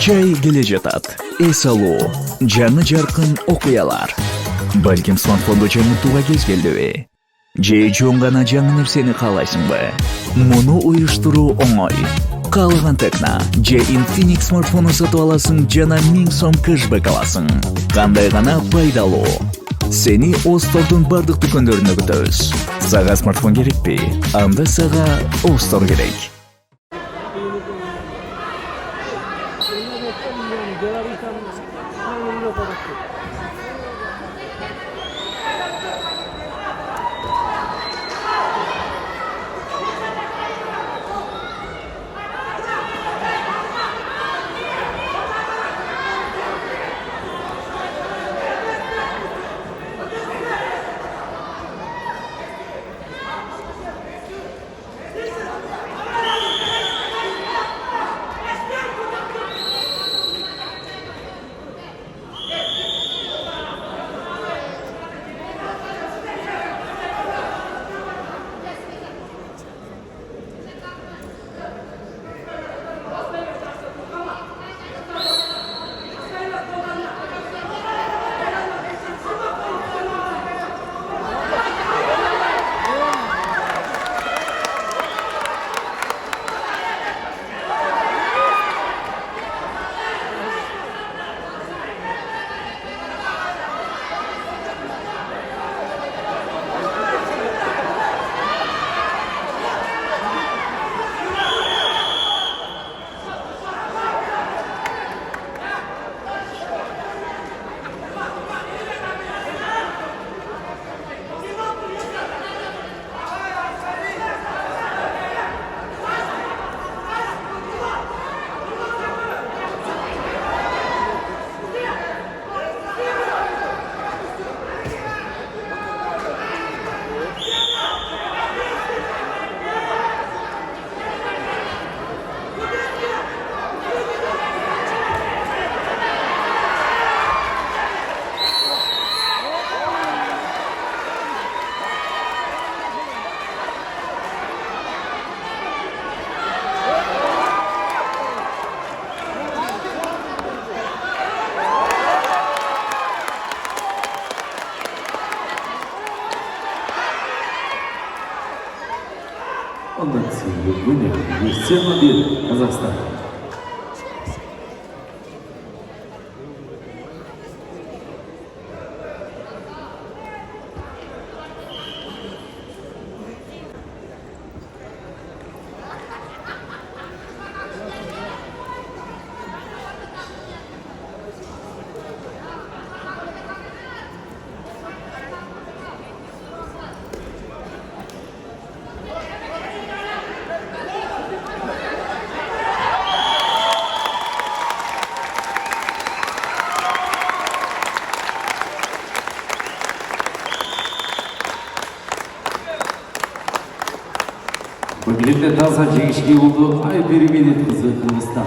Jay келе жатат. Эс алуу, жаңы жаркын окуялар. Балким смартфондо жаңыртууга кез келдиби? Же чоң гана жаңы нерсени каалайсыңбы? Муну уюштуруу оңой. Каалаган текна же Infinix смартфону сатып аласың жана 1000 сом кэшбэк аласың. Кандай гана пайдалуу. Сени Остордун бардык дүкөндөрүнө күтөбүз. Сага смартфон керекпи? Анда сага Остор керек. Ondan sonra bu ne? Yüksel bir Kazakistan. Birlikte dansa çekişki oldu. Ay bir minut kızı Kırgızistan.